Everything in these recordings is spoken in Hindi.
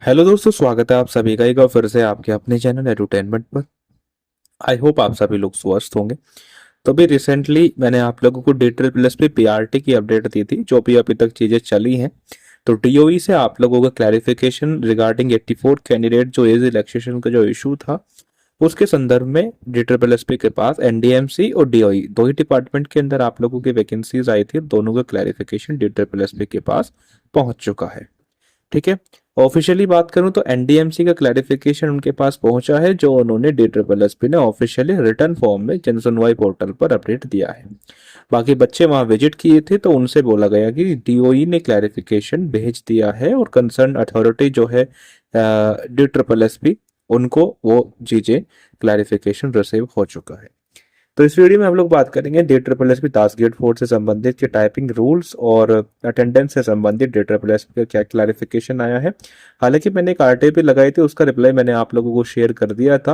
हेलो दोस्तों, स्वागत है आप सभी का एक बार फिर से आपके अपने चैनल एडुटेनमेंट पर। आई होप आप सभी लोग स्वस्थ होंगे। तो भी रिसेंटली मैंने आप लोगों को डिजिटल प्लस पे पीआरटी की अपडेट दी थी, जो भी अभी तक चीजें चली हैं। तो डीओई से आप लोगों का क्लैरिफिकेशन रिगार्डिंग 84 कैंडिडेट जो एज रिलैक्सेशन का जो इशू था, उसके संदर्भ में डिजिटल प्लस पे के पास एनडीएमसी और डीओई दो ही डिपार्टमेंट के अंदर आप लोगों की वैकेंसीज आई थी। दोनों का क्लैरिफिकेशन डिजिटल प्लस पे के पास पहुंच चुका है। ठीक है। ऑफिशियली बात करूं तो एनडीएमसी का क्लैरिफिकेशन उनके पास पहुंचा है, जो उन्होंने DSSP ने ऑफिशियली रिटर्न फॉर्म में जनसुनवाई पोर्टल पर अपडेट दिया है। बाकी बच्चे वहां विजिट किए थे तो उनसे बोला गया कि डीओई ने क्लैरिफिकेशन भेज दिया है और कंसर्न अथॉरिटी जो है DSSP, उनको वो चीजें क्लैरिफिकेशन रिसीव हो चुका है। तो इस वीडियो में हम लोग बात करेंगे DSSP टास्क फोर्स से संबंधित के टाइपिंग रूल्स और अटेंडेंस से संबंधित DSSP का क्या क्लैरिफिकेशन आया है। हालांकि मैंने एक आरटीआई लगाई थी, उसका रिप्लाई मैंने आप लोगों को शेयर कर दिया था,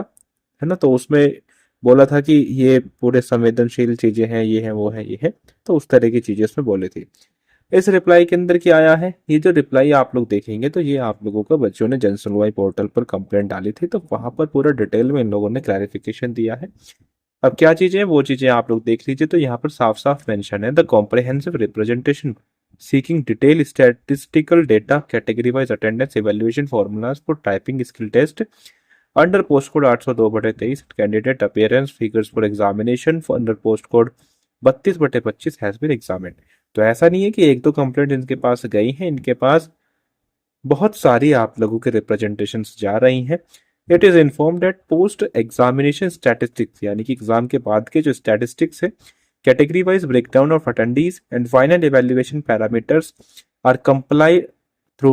है ना। तो उसमें बोला था कि ये पूरे संवेदनशील चीजें हैं, ये है वो है ये है, तो उस तरह की चीजें उसमें बोली थी। इस रिप्लाई के अंदर क्या आया है, ये जो रिप्लाई आप लोग देखेंगे तो ये आप लोगों का बच्चों ने जन सुनवाई पोर्टल पर कंप्लेंट डाली थी, तो वहां पर पूरा डिटेल में इन लोगों ने क्लैरिफिकेशन दिया है। अब क्या चीजें हैं वो चीजें आप लोग देख लीजिए। तो यहाँ पर साफ साफ मेंशन है, the comprehensive representation seeking detail statistical data category wise attendance evaluation formulas for typing skill test under post code 802/23 candidate appearance figures for examination under post code 32/25 has been examined. तो ऐसा नहीं है कि एक दो कंप्लेंट इनके पास गई हैं, इनके पास बहुत सारी आप लोगों के रिप्रेजेंटेशन जा रही हैं। It is inform that post examination statistics, यानी कि एग्जाम के बाद के जो स्टैटिस्टिक्स है, category wise breakdown of attendees and final evaluation parameters are comply through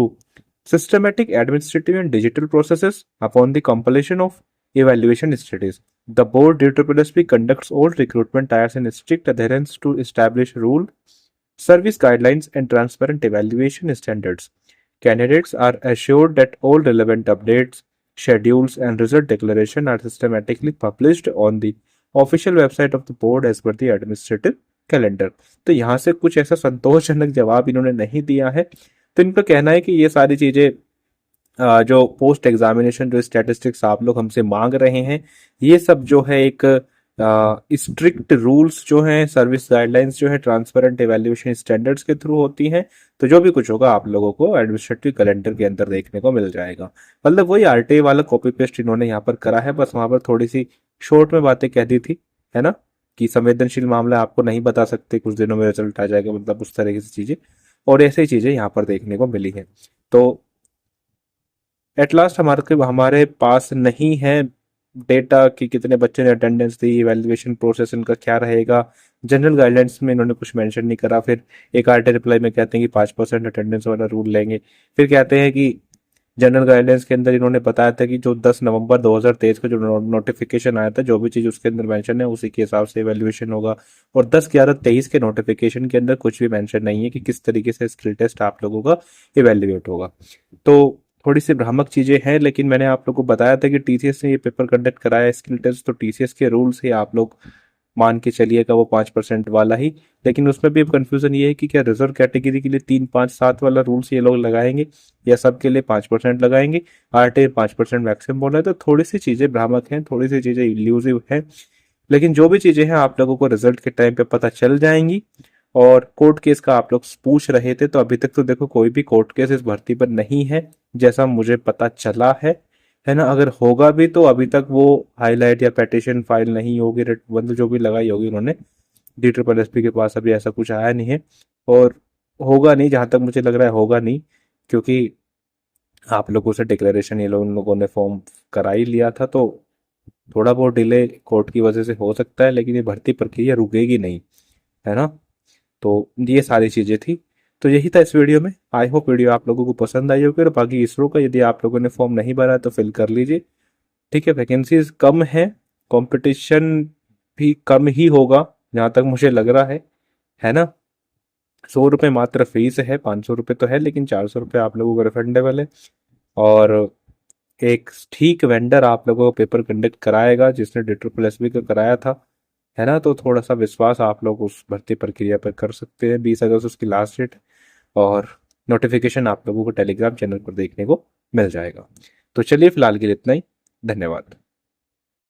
systematic administrative and digital processes upon the completion of evaluation studies. The board DSSP conducts all recruitment trials in strict adherence to established rule, service guidelines, and transparent evaluation standards. Candidates are assured that all relevant updates, schedules, and result declaration are systematically published on the official website of the board as per the administrative calendar. तो यहाँ से कुछ ऐसा संतोषजनक जवाब इन्होंने नहीं दिया है। तो इनका कहना है कि ये सारी चीजें जो पोस्ट एग्जामिनेशन जो स्टैटिस्टिक्स आप लोग हमसे मांग रहे हैं, ये सब जो है एक स्ट्रिक्ट रूल्स जो हैं, सर्विस गाइडलाइंस जो है, ट्रांसपेरेंट एवेल्यूएशन स्टैंडर्ड्स के थ्रू होती हैं। तो जो भी कुछ होगा आप लोगों को एडमिनिस्ट्रेटिव कैलेंडर के अंदर देखने को मिल जाएगा। मतलब वही आरटीआई वाला कॉपी पेस्ट इन्होंने यहाँ पर करा है, बस वहां पर थोड़ी सी शॉर्ट में बातें कह दी थी, है ना, कि संवेदनशील मामला आपको नहीं बता सकते, कुछ दिनों में रिजल्ट आ जाएगा, मतलब उस तरह की चीजें। और ऐसे ही चीजें यहाँ पर देखने को मिली है। तो एट लास्ट हमारे पास नहीं है डेटा कि कितने बच्चे ने अटेंडेंस दी, इवैल्यूएशन प्रोसेस इनका क्या रहेगा। जनरल गाइडलाइंस में इन्होंने कुछ मेंशन नहीं करा। फिर एक आरटी रिप्लाई में कहते हैं कि 5% अटेंडेंस वाला रूल लेंगे। फिर कहते हैं कि जनरल गाइडलाइंस के अंदर इन्होंने बताया था कि जो 10 नवंबर 2023 का जो नोटिफिकेशन आया था, जो भी चीज उसके अंदर मेंशन है उसी के हिसाब से इवैल्यूएशन होगा। और 10/11/23 के नोटिफिकेशन के अंदर कुछ भी मेंशन नहीं है कि किस तरीके से स्किल टेस्ट आप लोगों का इवैल्यूएट होगा। तो थोड़ी सी भ्रामक चीजें हैं, लेकिन मैंने आप लोग को बताया था कि टीसीएस ने ये पेपर कंडक्ट कराया स्किल टेस्ट, तो टीसीएस के रूल्स ही आप लोग मान के चलिएगा वो 5% वाला ही। लेकिन उसमें भी अब कंफ्यूजन ये है कि क्या रिजर्व कैटेगरी के लिए 3, 5, 7 वाला रूल्स ये लोग लगाएंगे या सबके लिए 5% लगाएंगे। आरटीआई 5% मैक्सिमम बोला है, तो थोड़ी सी चीजें भ्रामक हैं, थोड़ी सी चीजें इल्यूसिव हैं। लेकिन जो भी चीजें हैं आप लोगों को रिजल्ट के टाइम पे पता चल जाएंगी। और कोर्ट केस का आप लोग पूछ रहे थे, तो अभी तक तो देखो कोई भी कोर्ट केस इस भर्ती पर नहीं है, जैसा मुझे पता चला है ना। अगर होगा भी तो अभी तक वो हाईलाइट या पेटिशन फाइल नहीं होगी, रेट बंद जो भी लगाई होगी उन्होंने, DSSP के पास अभी ऐसा कुछ आया नहीं है। और होगा नहीं, जहां तक मुझे लग रहा है होगा नहीं, क्योंकि आप लोगों से डिक्लेरेशन ये लोग उन लोगों ने फॉर्म करा ही लिया था। तो थोड़ा बहुत डिले कोर्ट की वजह से हो सकता है, लेकिन ये भर्ती प्रक्रिया रुकेगी नहीं, है ना। तो ये सारी चीजें थी। तो यही था इस वीडियो में। आई होप वीडियो आप लोगों को पसंद आई होगी। और बाकी इसरो का यदि आप लोगों ने फॉर्म नहीं भरा है तो फिल कर लीजिए। ठीक है, वैकेंसीज कम है, कंपटीशन भी कम ही होगा जहां तक मुझे लग रहा है ना। 100 रुपये मात्र फीस है, 500 रुपये तो है, लेकिन 400 रुपये आप लोगों को रिफंडेबल है। और एक ठीक वेंडर आप लोगों को पेपर कंडक्ट कराएगा जिसने DSSP का कराया था, है ना। तो थोड़ा सा विश्वास आप लोग उस भर्ती प्रक्रिया पर कर सकते हैं। 20 अगस्त उसकी लास्ट डेट। और नोटिफिकेशन आप लोगों को टेलीग्राम चैनल पर देखने को मिल जाएगा। तो चलिए फिलहाल के लिए इतना ही। धन्यवाद।